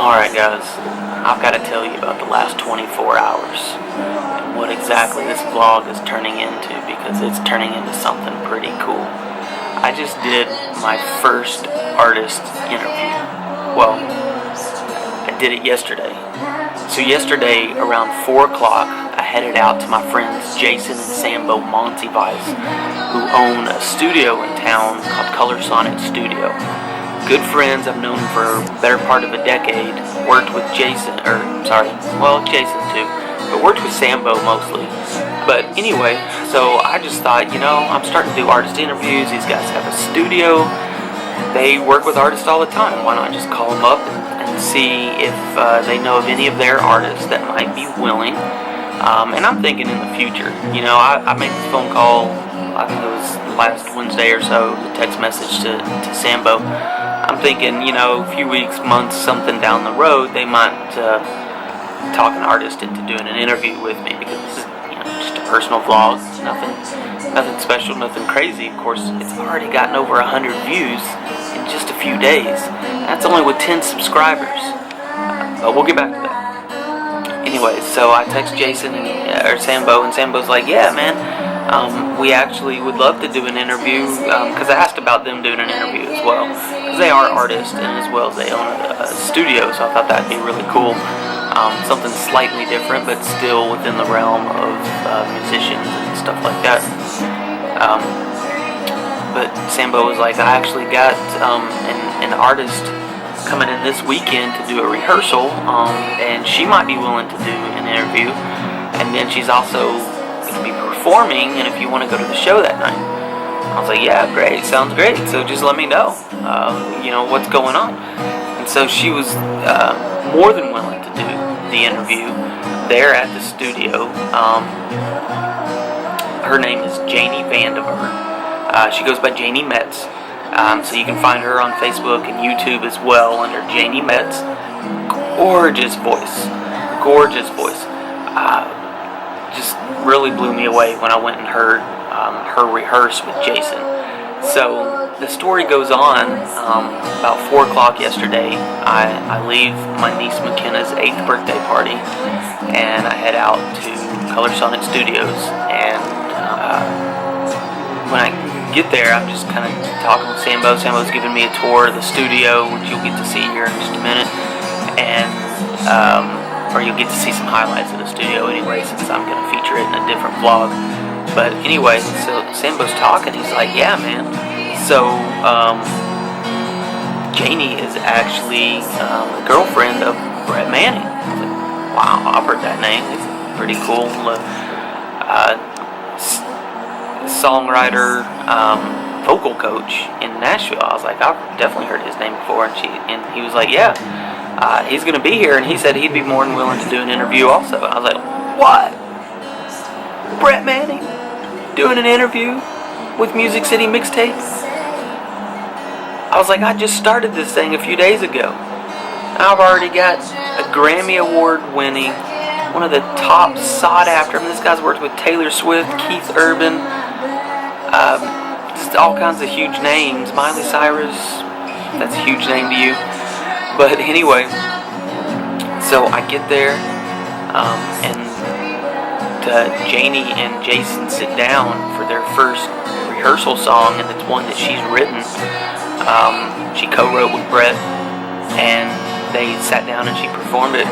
Alright guys, I've got to tell you about the last 24 hours and what exactly this vlog is turning into, because it's turning into something pretty cool. I just did my first artist interview. Well, I did it yesterday. So yesterday around 4 o'clock I headed out to my friends Jason and Sambo Monsivice, who own a studio in town called Color Sonic Studio. Good friends, I've known for the better part of a decade. Worked with Jason too, but worked with Sambo mostly. But anyway, so I just thought, I'm starting to do artist interviews. These guys have a studio. They work with artists all the time. Why not just call them up and see if they know of any of their artists that might be willing. And I'm thinking in the future. I made this phone call, I think it was last Wednesday or so, the text message to Sambo. I'm thinking, a few weeks, months, something down the road, they might talk an artist into doing an interview with me, because this is, just a personal vlog, nothing special, nothing crazy. Of course, it's already gotten over 100 views in just a few days. That's only with 10 subscribers. But we'll get back to that. Anyway, so I text Jason or Sambo, and Sambo's like, yeah, man. We actually would love to do an interview, because I asked about them doing an interview as well, because they are artists and as well as they own a studio, so I thought that'd be really cool. Something slightly different, but still within the realm of musicians and stuff like that. But Sambo was like, I actually got an artist coming in this weekend to do a rehearsal, and she might be willing to do an interview, and then she's also going to be performing, and if you want to go to the show that night. I was like, yeah, great, sounds great, so just let me know, what's going on. And so she was more than willing to do the interview there at the studio. Her name is Janie Metts. She goes by Janie Metts, so you can find her on Facebook and YouTube as well under Janie Metts. Gorgeous voice. Just really blew me away when I went and heard her rehearse with Jason. So the story goes on. About 4 o'clock yesterday, I leave my niece McKenna's 8th birthday party, and I head out to Color Sonic Studios. And when I get there, I'm just kind of talking with Sambo. Sambo's giving me a tour of the studio, which you'll get to see here in just a minute, and or you'll get to see some highlights of the studio anyway, since I'm going to feature it in a different vlog. But anyway, so Sambo's talking, he's like, yeah, man, so Janie is actually the girlfriend of Brett Manning. I was like, wow, I've heard that name. It's pretty cool. Songwriter, vocal coach in Nashville. I was like, I've definitely heard his name before, and he was like, yeah. He's going to be here, and he said he'd be more than willing to do an interview also. And I was like, what? Brett Manning doing an interview with Music City Mixtapes? I was like, I just started this thing a few days ago. I've already got a Grammy Award winning, one of the top sought after. This guy's worked with Taylor Swift, Keith Urban, just all kinds of huge names. Miley Cyrus, that's a huge name to you. But anyway, so I get there, and Janie and Jason sit down for their first rehearsal song, and it's one that she's written. She co-wrote with Brett, and they sat down and she performed it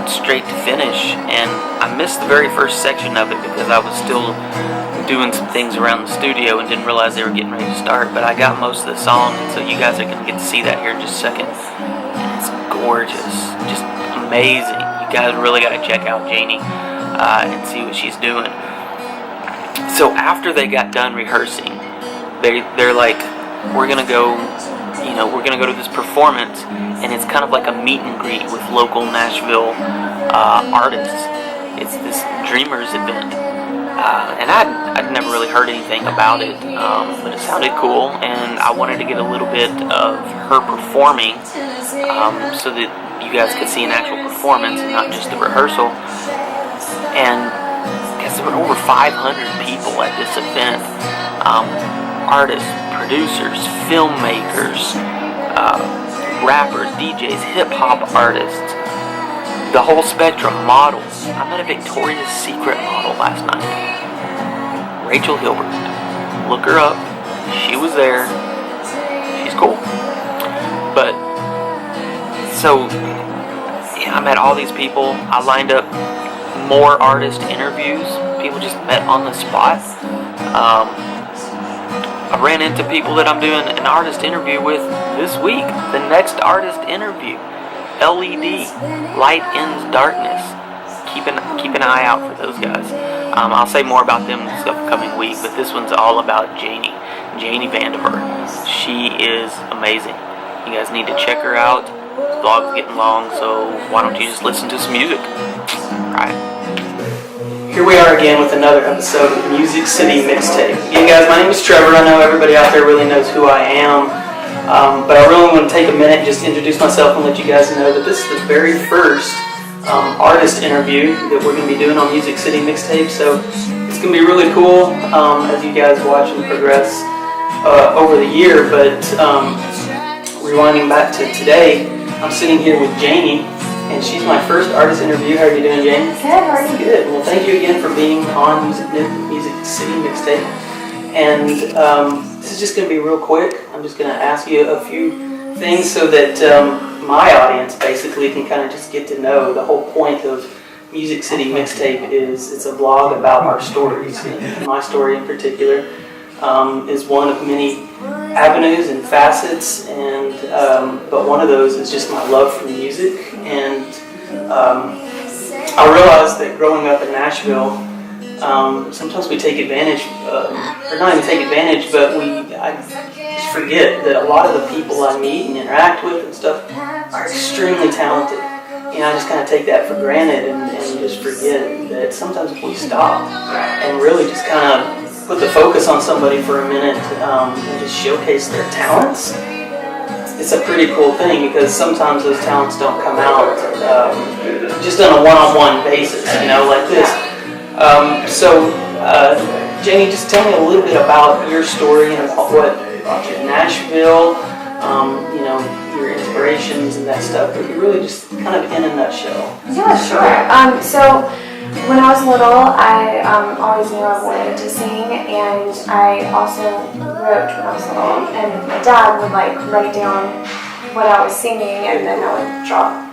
straight to finish. And I missed the very first section of it because I was still doing some things around the studio and didn't realize they were getting ready to start. But I got most of the song, and so you guys are going to get to see that here in just a second. It's gorgeous, just amazing. You guys really got to check out Janie and see what she's doing. So after they got done rehearsing, they're like, we're gonna go to this performance, and it's kind of like a meet and greet with local Nashville artists. It's this Dreamers event, and I'd never really heard anything about it, but it sounded cool, and I wanted to get a little bit of her performing, so that you guys could see an actual performance and not just the rehearsal. And I guess there were over 500 people at this event, artists, producers, filmmakers, rappers, DJs, hip-hop artists, the whole spectrum, models. I met a Victoria's Secret model last night. Rachel Hilbert. Look her up. She was there. She's cool. But, so, yeah, I met all these people. I lined up more artist interviews. People just met on the spot. I ran into people that I'm doing an artist interview with this week. The next artist interview. LED, Light Ends Darkness. Keep an eye out for those guys. I'll say more about them this upcoming week, but this one's all about Janie Vandiver. She is amazing. You guys need to check her out. The vlog's getting long, so why don't you just listen to some music? Alright. Here we are again with another episode of Music City Mixtape. Again, guys, my name is Trevor. I know everybody out there really knows who I am. But I really want to take a minute and just introduce myself and let you guys know that this is the very first artist interview that we're going to be doing on Music City Mixtape. So it's going to be really cool as you guys watch and progress over the year. But rewinding back to today, I'm sitting here with Janie, and she's my first artist interview. How are you doing, Janie? Good, how are you? Good. Well, thank you again for being on Music City Mixtape. And this is just going to be real quick. I'm just going to ask you a few things so that my audience basically can kind of just get to know. The whole point of Music City Mixtape is it's a vlog about our stories. And my story in particular is one of many avenues and facets, and but one of those is just my love for music. And I realized that growing up in Nashville, sometimes we take advantage, or not even take advantage, but I just forget that a lot of the people I meet and interact with and stuff are extremely talented. And I just kind of take that for granted and just forget that sometimes if we stop and really just kind of put the focus on somebody for a minute and just showcase their talents, it's a pretty cool thing, because sometimes those talents don't come out just on a one-on-one basis, like this. Janie, just tell me a little bit about your story and what brought you to Nashville, your inspirations and that stuff, but you really just kind of in a nutshell. Yeah, sure. So when I was little, I always knew I wanted to sing, and I also wrote when I was little, and my dad would write down what I was singing, and then I would draw,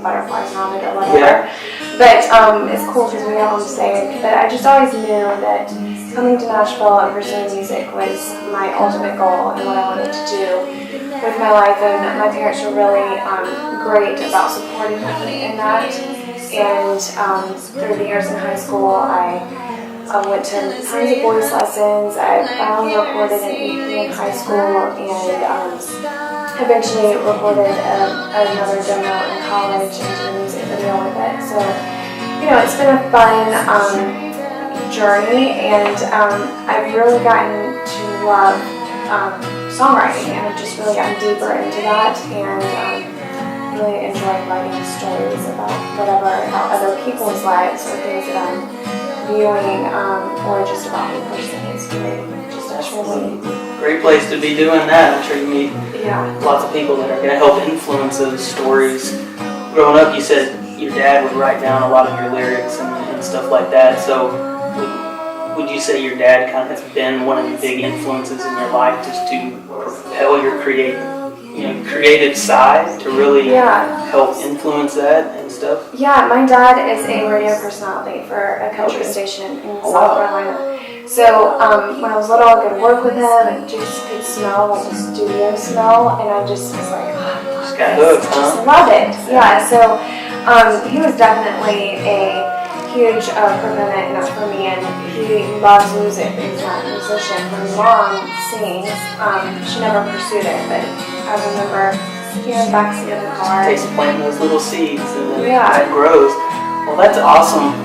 butterflies around it or whatever. Yeah. But it's cool because we have them saved. But I just always knew that coming to Nashville and pursuing music was my ultimate goal and what I wanted to do with my life. And my parents were really great about supporting me in that. And through the years in high school, I went to tons of voice lessons. I finally recorded an EP in high school, and eventually recorded another demo in college and did a music video with it. So, it's been a fun journey, and I've really gotten to love songwriting, and I've just really gotten deeper into that, and really enjoy writing stories about about other people's lives or things that I'm viewing, or just about me personally. It's really great place to be doing that. I'm sure you meet lots of people that are going to help influence those stories. Growing up, you said your dad would write down a lot of your lyrics and stuff like that. So would you say your dad kind of has been one of the big influences in your life just to propel your creative side to really help influence that and stuff? Yeah, my dad is a radio personality for a country station in South Carolina. So when I was little, I could work with him and just could smell the studio smell, and I just was like, just got hooked, just love it. Yeah, so he was definitely a huge proponent for me, and he loves music. He's not a musician. My mom sings. She never pursued it, but I remember hearing backseat of the car. It takes planting those little seeds, and then that grows. Well, that's awesome.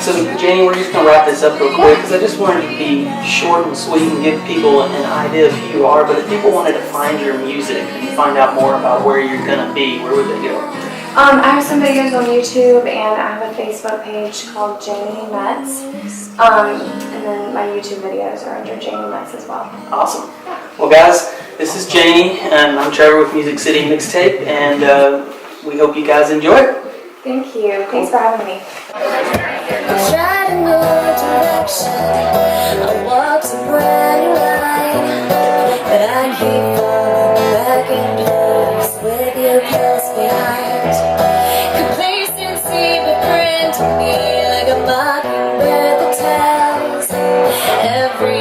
So, Janie, we're just going to wrap this up real quick, because I just wanted to be short and sweet and give people an idea of who you are. But if people wanted to find your music and find out more about where you're going to be, where would they go? I have some videos on YouTube, and I have a Facebook page called Janie Metts. And then my YouTube videos are under Janie Metts as well. Awesome. Well, guys, This is Janie, and I'm Trevor with Music City Mixtape, and we hope you guys enjoy it. Thank you. Thanks for having me. Tried a new direction. I walked a brand new line, but I keep falling back in place with you close behind. Complacency befriended me like a mockingbird that tells every